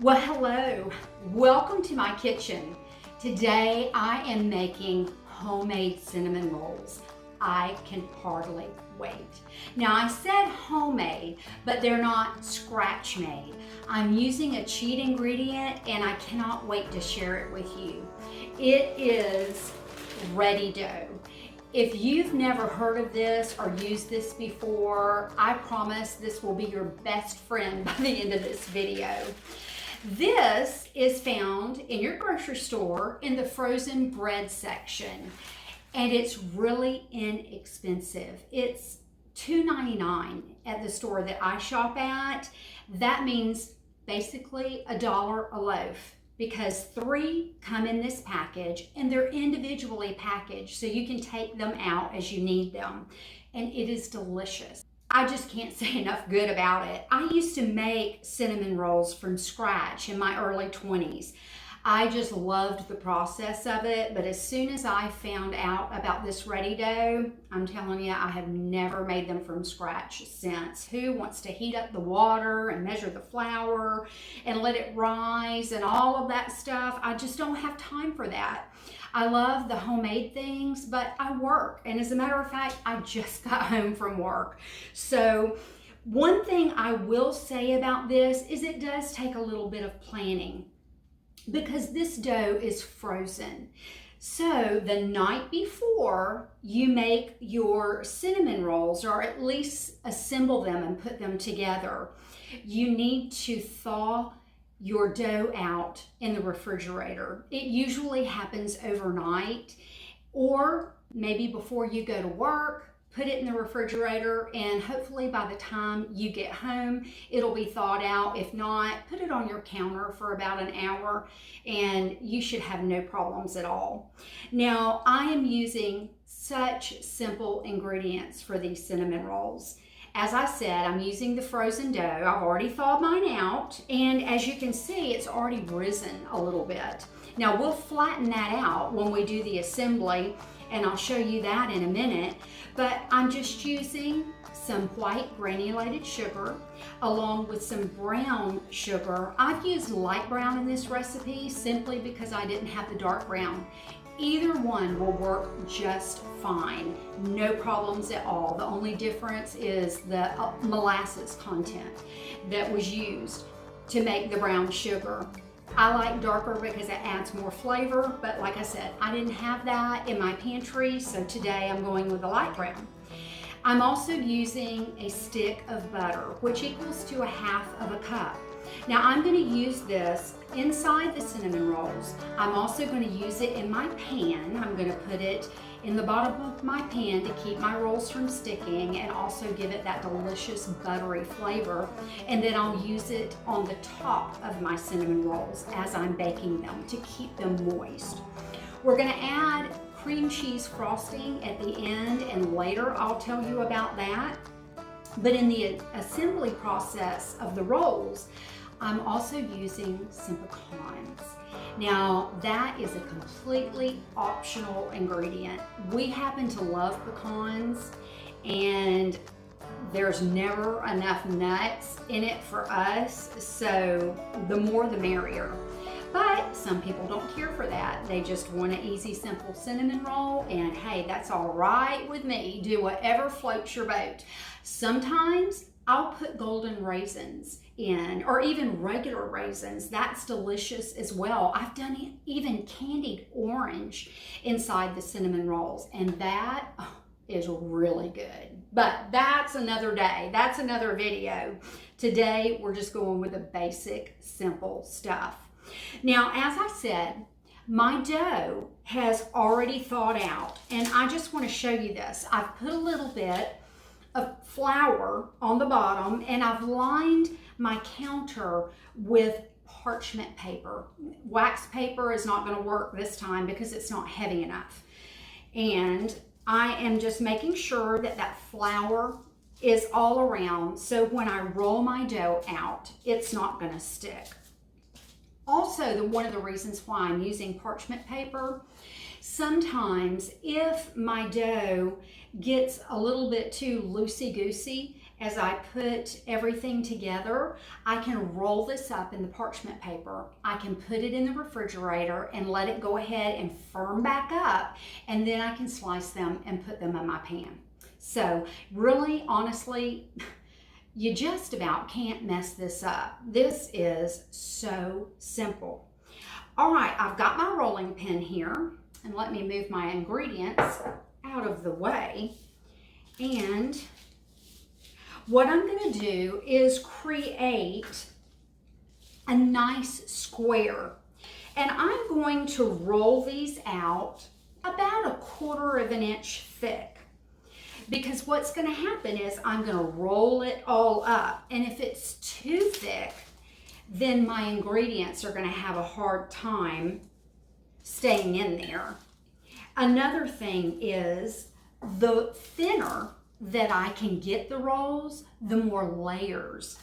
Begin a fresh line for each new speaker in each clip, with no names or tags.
Well, hello. Welcome to my kitchen. Today I am making homemade cinnamon rolls. I can hardly wait. Now I said homemade, but they're not scratch made. I'm using a cheat ingredient and I cannot wait to share it with you. It is ready dough. If you've never heard of this or used this before, I promise this will be your best friend by the end of this video. This is found in your grocery store in the frozen bread section, and it's really inexpensive. It's $2.99 at the store that I shop at. That means basically $1 a loaf, because 3 come in this package and they're individually packaged so you can take them out as you need them, and it is delicious. I just can't say enough good about it. I used to make cinnamon rolls from scratch in my early 20s. I just loved the process of it, but as soon as I found out about this ready dough, I'm telling you, I have never made them from scratch since. Who wants to heat up the water and measure the flour and let it rise and all of that stuff? I just don't have time for that. I love the homemade things, but I work. And as a matter of fact, I just got home from work. So one thing I will say about this is it does take a little bit of planning, because this dough is frozen. So the night before you make your cinnamon rolls, or at least assemble them and put them together, you need to thaw your dough out in the refrigerator. It usually happens overnight, or maybe before you go to work. Put it in the refrigerator, and hopefully by the time you get home, it'll be thawed out. If not, put it on your counter for about an hour and you should have no problems at all. Now, I am using such simple ingredients for these cinnamon rolls. As I said, I'm using the frozen dough. I've already thawed mine out, and as you can see, it's already risen a little bit. Now, we'll flatten that out when we do the assembly, and I'll show you that in a minute. But I'm just using some white granulated sugar along with some brown sugar. I've used light brown in this recipe simply because I didn't have the dark brown. Either one will work just fine. No problems at all. The only difference is the molasses content that was used to make the brown sugar. I like darker because it adds more flavor, but like I said, I didn't have that in my pantry, so today I'm going with the light brown. I'm also using a stick of butter, which equals to 1/2 cup. Now I'm going to use this inside the cinnamon rolls. I'm also going to use it in my pan. I'm going to put it in the bottom of my pan to keep my rolls from sticking and also give it that delicious buttery flavor. And then I'll use it on the top of my cinnamon rolls as I'm baking them to keep them moist. We're going to add cream cheese frosting at the end, and later I'll tell you about that. But in the assembly process of the rolls, I'm also using some pecans. Now, that is a completely optional ingredient. We happen to love pecans, and there's never enough nuts in it for us, so the more the merrier. But some people don't care for that. They just want an easy, simple cinnamon roll, and hey, that's all right with me. Do whatever floats your boat. Sometimes I'll put golden raisins in, or even regular raisins. That's delicious as well. I've done even candied orange inside the cinnamon rolls, and that is really good. But that's another day. That's another video. Today, we're just going with the basic, simple stuff. Now, as I said, my dough has already thawed out, and I just want to show you this. I've put a little bit of flour on the bottom, and I've lined my counter with parchment paper. Wax paper is not going to work this time because it's not heavy enough. And I am just making sure that that flour is all around, so when I roll my dough out, it's not going to stick. Also, one of the reasons why I'm using parchment paper, sometimes if my dough gets a little bit too loosey-goosey as I put everything together, I can roll this up in the parchment paper. I can put it in the refrigerator and let it go ahead and firm back up, and then I can slice them and put them in my pan. So really, honestly, you just about can't mess this up. This is so simple. All right, I've got my rolling pin here, and let me move my ingredients out of the way. And what I'm going to do is create a nice square. And I'm going to roll these out about 1/4 of an inch thick. Because what's going to happen is I'm going to roll it all up. And if it's too thick, then my ingredients are going to have a hard time staying in there. Another thing is, the thinner that I can get the rolls, the more layers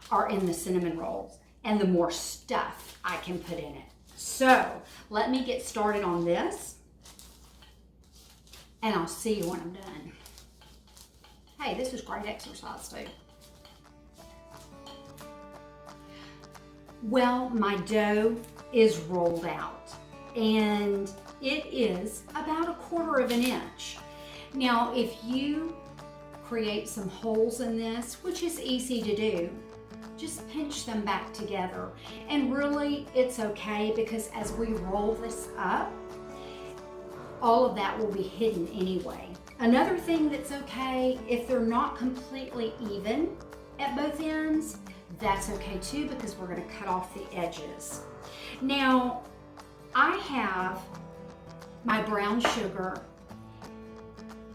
are in the cinnamon rolls and the more stuff I can put in it. So let me get started on this, and I'll see you when I'm done. Hey, this is great exercise too. Well, my dough is rolled out, and it is about 1/4 of an inch. Now, if you create some holes in this, which is easy to do, just pinch them back together. And really, it's okay, because as we roll this up, all of that will be hidden anyway. Another thing that's okay, if they're not completely even at both ends, that's okay too, because we're going to cut off the edges. Now, I have my brown sugar,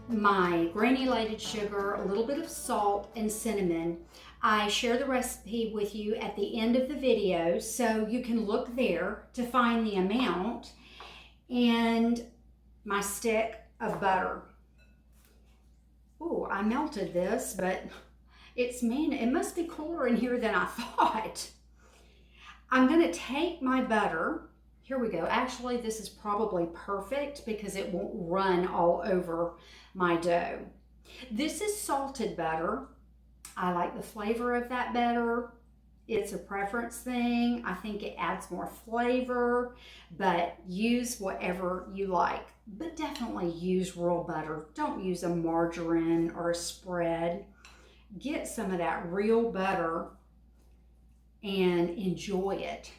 my granulated sugar, a little bit of salt, and cinnamon. I share the recipe with you at the end of the video, so you can look there to find the amount, and my stick of butter. Ooh, I melted this, but it must be cooler in here than I thought. I'm going to take my butter. Here we go. Actually, this is probably perfect because it won't run all over my dough. This is salted butter. I like the flavor of that better. It's a preference thing. I think it adds more flavor, but use whatever you like. But definitely use real butter. Don't use a margarine or a spread. Get some of that real butter and enjoy it.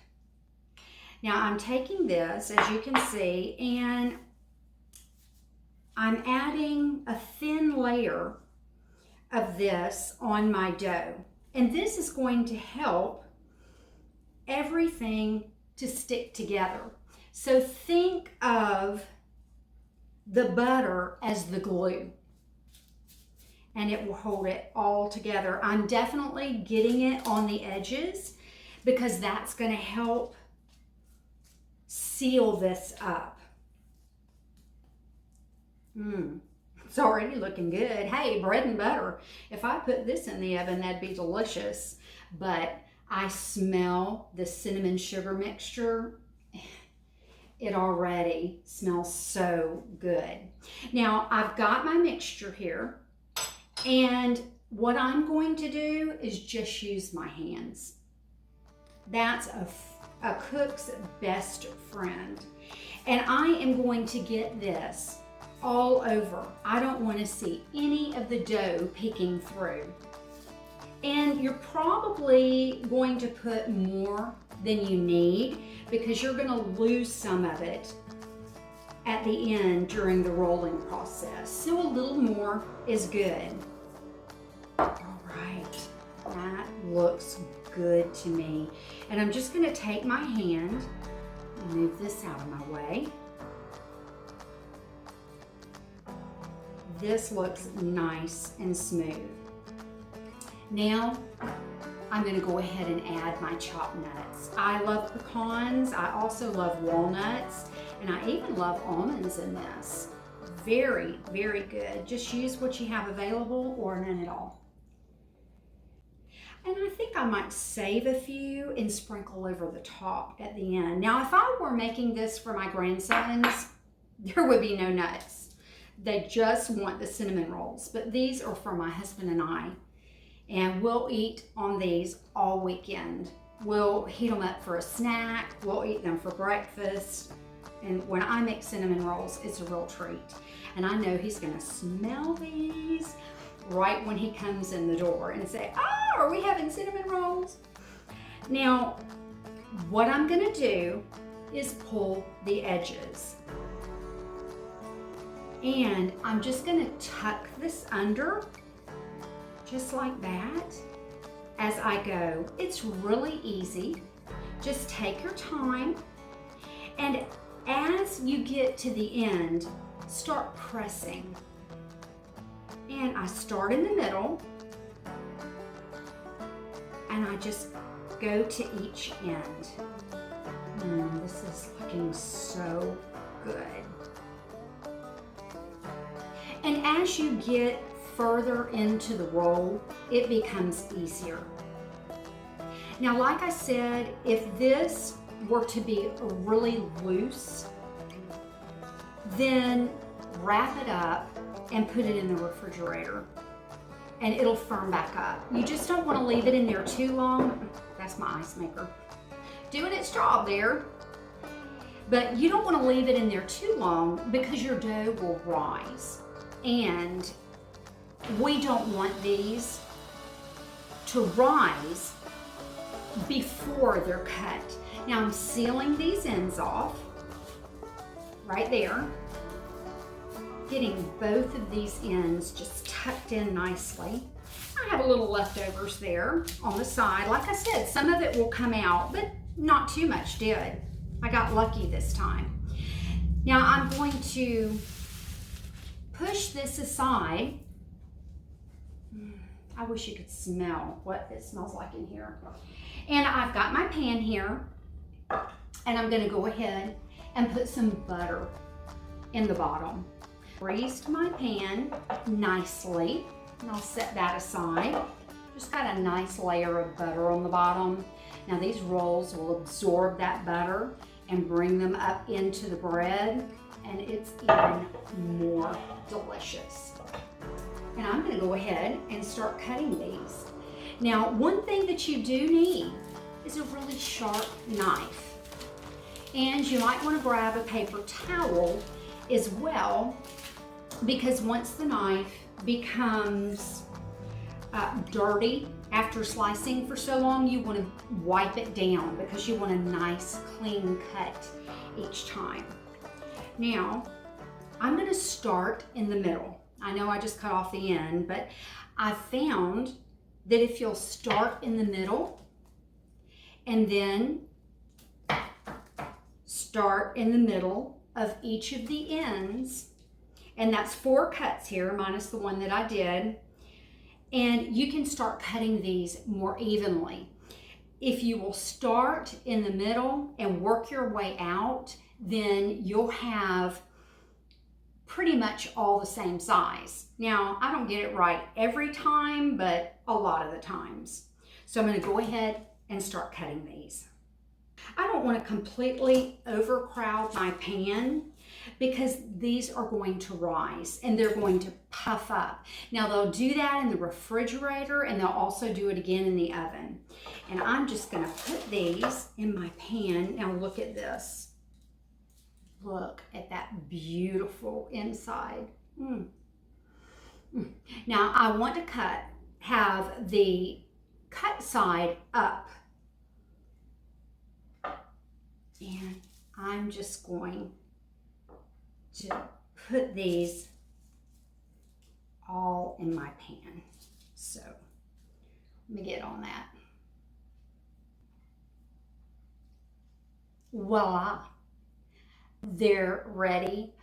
Now I'm taking this, as you can see, and I'm adding a thin layer of this on my dough. And this is going to help everything to stick together. So think of the butter as the glue, and it will hold it all together. I'm definitely getting it on the edges because that's going to help seal this up. It's already looking good. Hey, bread and butter. If I put this in the oven, that'd be delicious. But I smell the cinnamon sugar mixture. It already smells so good. Now, I've got my mixture here, and what I'm going to do is just use my hands. That's a cook's best friend. And I am going to get this all over. I don't want to see any of the dough peeking through. And you're probably going to put more than you need because you're going to lose some of it at the end during the rolling process. So a little more is good. All right, that looks good to me. And I'm just going to take my hand and move this out of my way. This looks nice and smooth. Now, I'm going to go ahead and add my chopped nuts. I love pecans. I also love walnuts, and I even love almonds in this. Very, very good. Just use what you have available or none at all. And I think I might save a few and sprinkle over the top at the end. Now, if I were making this for my grandsons, there would be no nuts. They just want the cinnamon rolls, but these are for my husband and I. And we'll eat on these all weekend. We'll heat them up for a snack. We'll eat them for breakfast. And when I make cinnamon rolls, it's a real treat. And I know he's gonna smell these right when he comes in the door and say, "Oh, are we having cinnamon rolls?" Now, what I'm gonna do is pull the edges. And I'm just gonna tuck this under, just like that, as I go. It's really easy. Just take your time. And as you get to the end, start pressing. And I start in the middle, and I just go to each end. This is looking so good. And as you get further into the roll, it becomes easier. Now, like I said, if this were to be really loose, then wrap it up and put it in the refrigerator and it'll firm back up. You just don't want to leave it in there too long. That's my ice maker doing its job there. But you don't want to leave it in there too long because your dough will rise. And we don't want these to rise before they're cut. Now I'm sealing these ends off right there, getting both of these ends just tucked in nicely. I have a little leftovers there on the side. Like I said, some of it will come out, but not too much did. I got lucky this time. Now I'm going to push this aside. I wish you could smell what it smells like in here. And I've got my pan here, and I'm gonna go ahead and put some butter in the bottom. Greased my pan nicely, and I'll set that aside. Just got a nice layer of butter on the bottom. Now these rolls will absorb that butter and bring them up into the bread, and it's even more delicious. And I'm gonna go ahead and start cutting these. Now, one thing that you do need is a really sharp knife. And you might wanna grab a paper towel as well, because once the knife becomes dirty after slicing for so long, you wanna wipe it down because you want a nice, clean cut each time. Now, I'm gonna start in the middle. I know I just cut off the end, but I found that if you'll start in the middle and then start in the middle of each of the ends, and that's 4 cuts here minus the one that I did, and you can start cutting these more evenly. If you will start in the middle and work your way out, then you'll have pretty much all the same size. Now, I don't get it right every time, but a lot of the times. So I'm gonna go ahead and start cutting these. I don't wanna completely overcrowd my pan because these are going to rise and they're going to puff up. Now they'll do that in the refrigerator and they'll also do it again in the oven. And I'm just gonna put these in my pan. Now look at this. Look at that beautiful inside. Now I want to have the cut side up. And I'm just going to put these all in my pan. So let me get on that. Voila. They're ready.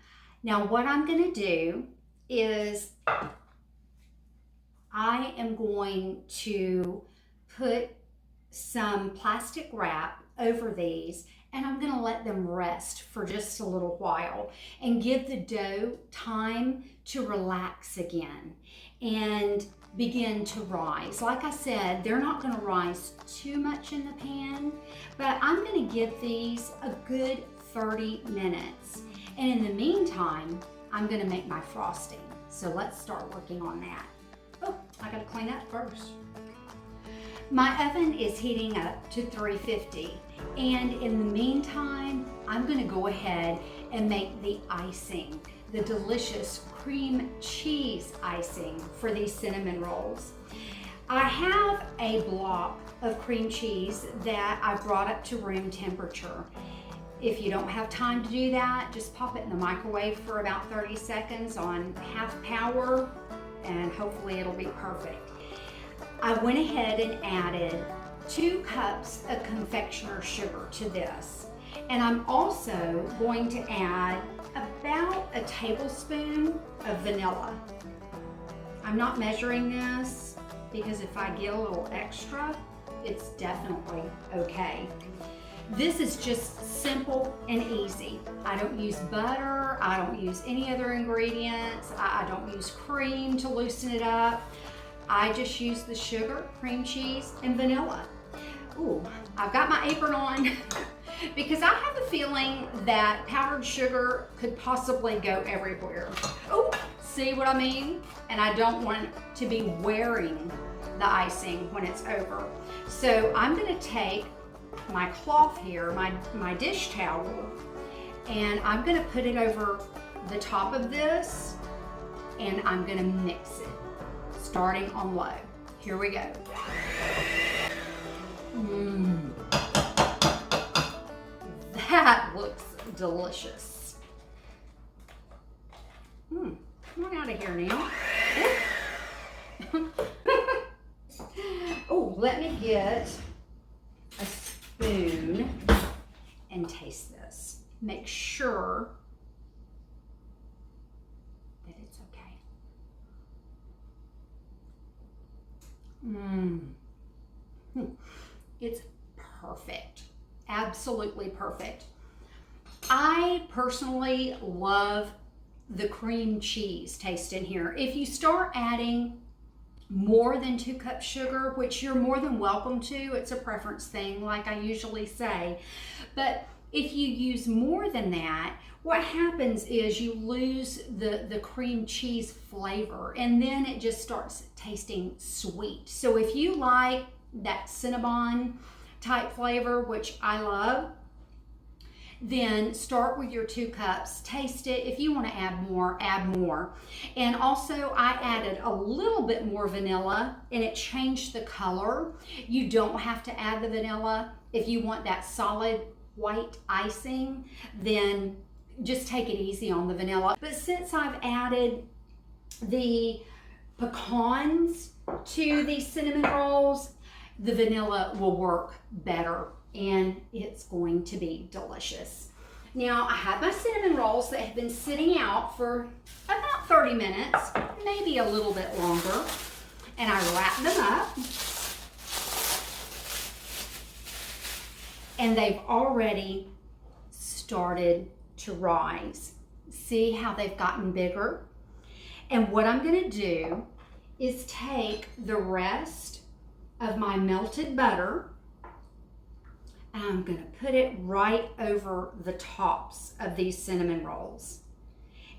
Now what I'm going to do is I am going to put some plastic wrap over these, and I'm going to let them rest for just a little while and give the dough time to relax again and begin to rise. Like I said, they're not going to rise too much in the pan, but I'm going to give these a good 30 minutes. And in the meantime, I'm gonna make my frosting. So let's start working on that. Oh, I gotta clean up first. My oven is heating up to 350, and in the meantime, I'm gonna go ahead and make the icing, the delicious cream cheese icing for these cinnamon rolls. I have a block of cream cheese that I brought up to room temperature. If you don't have time to do that, just pop it in the microwave for about 30 seconds on half power, and hopefully it'll be perfect. I went ahead and added 2 cups of confectioner's sugar to this. And I'm also going to add about a tablespoon of vanilla. I'm not measuring this because if I get a little extra, it's definitely okay. This is just simple and easy. I don't use butter, I don't use any other ingredients, I don't use cream to loosen it up. I just use the sugar, cream cheese, and vanilla. Ooh, I've got my apron on because I have a feeling that powdered sugar could possibly go everywhere. Oh, see what I mean? And I don't want to be wearing the icing when it's over. So I'm gonna take my cloth here, my dish towel, and I'm gonna put it over the top of this, and I'm gonna mix it, starting on low. Here we go. That looks delicious. Come on out of here now. Oh, let me get a spoon and taste this. Make sure that it's okay. It's perfect. Absolutely perfect. I personally love the cream cheese taste in here. If you start adding more than 2 cups sugar, which you're more than welcome to, it's a preference thing like I usually say, but if you use more than that, what happens is you lose the cream cheese flavor, and then it just starts tasting sweet. So if you like that Cinnabon type flavor, which I love, then start with your 2 cups, taste it. If you want to add more, add more. And also I added a little bit more vanilla and it changed the color. You don't have to add the vanilla. If you want that solid white icing, then just take it easy on the vanilla. But since I've added the pecans to these cinnamon rolls, the vanilla will work better and it's going to be delicious. Now I have my cinnamon rolls that have been sitting out for about 30 minutes, maybe a little bit longer, and I wrap them up. And they've already started to rise. See how they've gotten bigger? And what I'm gonna do is take the rest of my melted butter and I'm gonna put it right over the tops of these cinnamon rolls.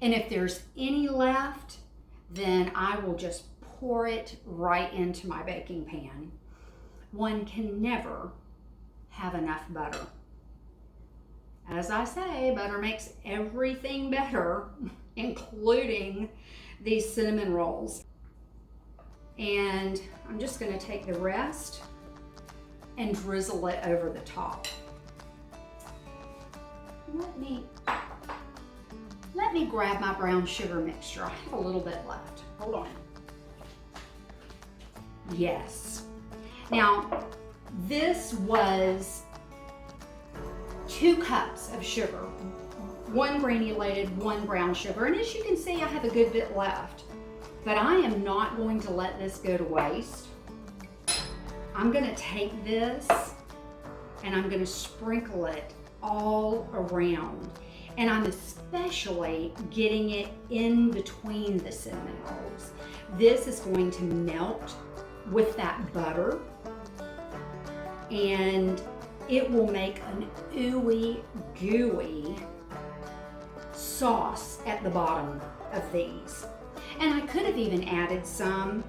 And if there's any left, then I will just pour it right into my baking pan. One can never have enough butter. As I say, butter makes everything better, including these cinnamon rolls. And I'm just gonna take the rest and drizzle it over the top. Let me grab my brown sugar mixture. I have a little bit left. Hold on. Yes. Now, this was 2 cups of sugar, 1 granulated, 1 brown sugar. And as you can see, I have a good bit left. But I am not going to let this go to waste. I'm gonna take this and I'm gonna sprinkle it all around. And I'm especially getting it in between the cinnamon rolls. This is going to melt with that butter and it will make an ooey gooey sauce at the bottom of these. And I could have even added some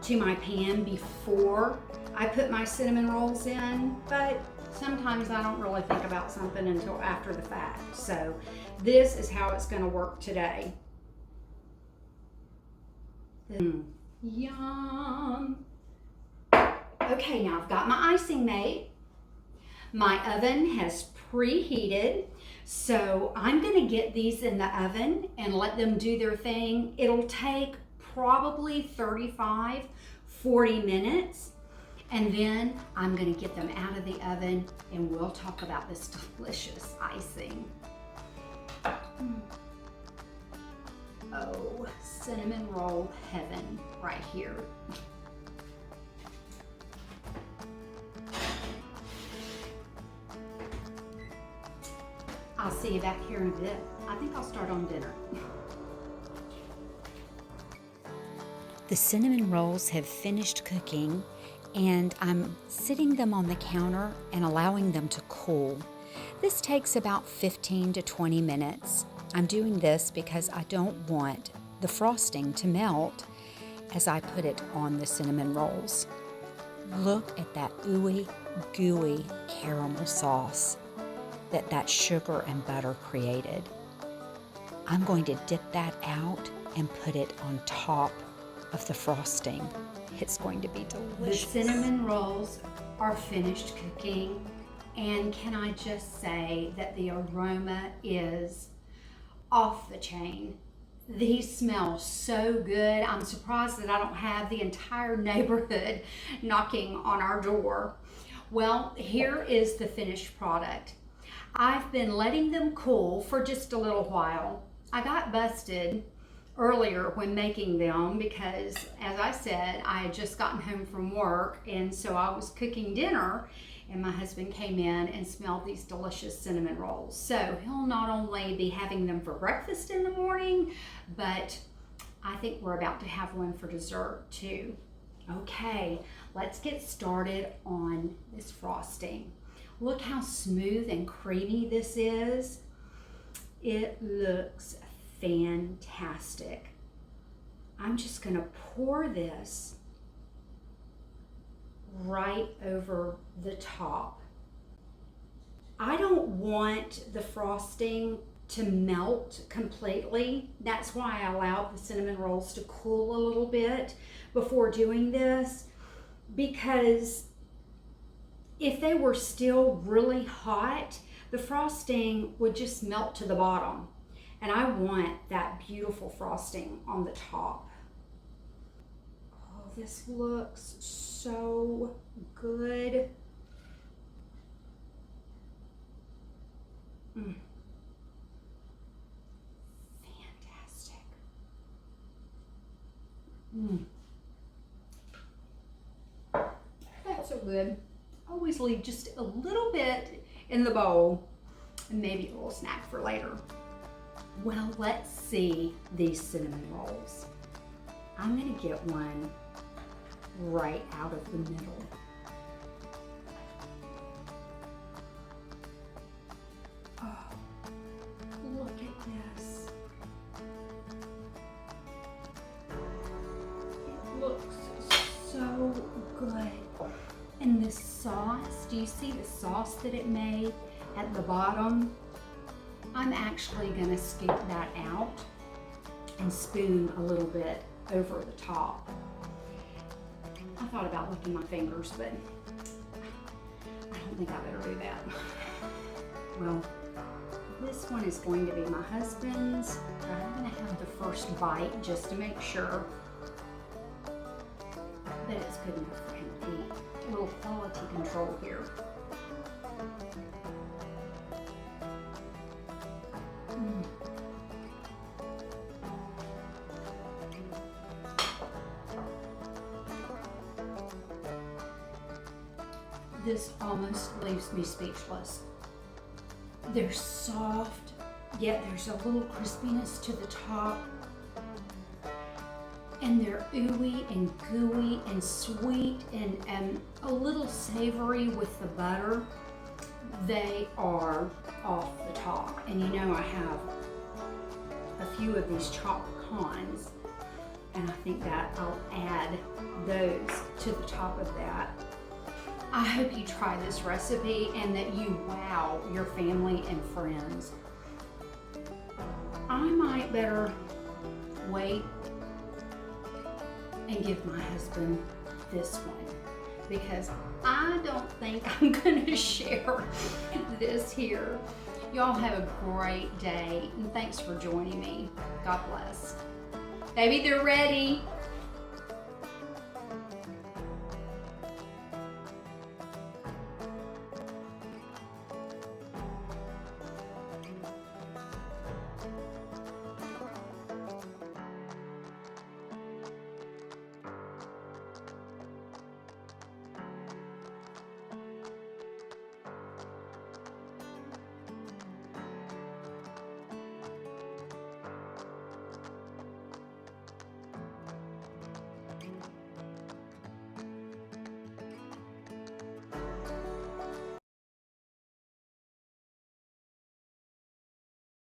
to my pan before I put my cinnamon rolls in, but sometimes I don't really think about something until after the fact. So this is how it's going to work today. Yum. Okay, now I've got my icing made. My oven has preheated, so I'm going to get these in the oven and let them do their thing. It'll take probably 35, 40 minutes, and then I'm going to get them out of the oven and we'll talk about this delicious icing. Oh, cinnamon roll heaven right here. I'll see you back here in a bit. I think I'll start on dinner.
The cinnamon rolls have finished cooking and I'm sitting them on the counter and allowing them to cool. This takes about 15 to 20 minutes. I'm doing this because I don't want the frosting to melt as I put it on the cinnamon rolls. Look at that ooey, gooey caramel sauce that sugar and butter created. I'm going to dip that out and put it on top of the frosting. It's going to be delicious.
The cinnamon rolls are finished cooking, and can I just say that the aroma is off the chain. These smell so good. I'm surprised that I don't have the entire neighborhood knocking on our door. Well, here is the finished product. I've been letting them cool for just a little while. I got busted earlier when making them because, as I said, I had just gotten home from work, and so I was cooking dinner and my husband came in and smelled these delicious cinnamon rolls. So he'll not only be having them for breakfast in the morning, but I think we're about to have one for dessert too. Okay, let's get started on this frosting. Look how smooth and creamy this is. It looks fantastic. I'm just gonna pour this right over the top. I don't want the frosting to melt completely. That's why I allowed the cinnamon rolls to cool a little bit before doing this, because if they were still really hot, the frosting would just melt to the bottom. And I want that beautiful frosting on the top. Oh, this looks so good. Fantastic. That's so good. Always leave just a little bit in the bowl and maybe a little snack for later. Well, let's see these cinnamon rolls. I'm gonna get one right out of the middle. Oh, look at this. It looks so good. And the sauce, do you see the sauce that it made at the bottom? I'm actually going to scoop that out and spoon a little bit over the top. I thought about licking my fingers, but I don't think I better do that. Well, this one is going to be my husband's, but I'm going to have the first bite just to make sure that it's good enough for him to eat. A little quality control here. This almost leaves me speechless. They're soft, yet there's a little crispiness to the top. And they're ooey and gooey and sweet and a little savory with the butter. They are off the top. And you know I have a few of these chopped pecans. And I think that I'll add those to the top of that. I hope you try this recipe and that you wow your family and friends. I might better wait and give my husband this one because I don't think I'm gonna share this here. Y'all have a great day and thanks for joining me. God bless. Baby, they're ready.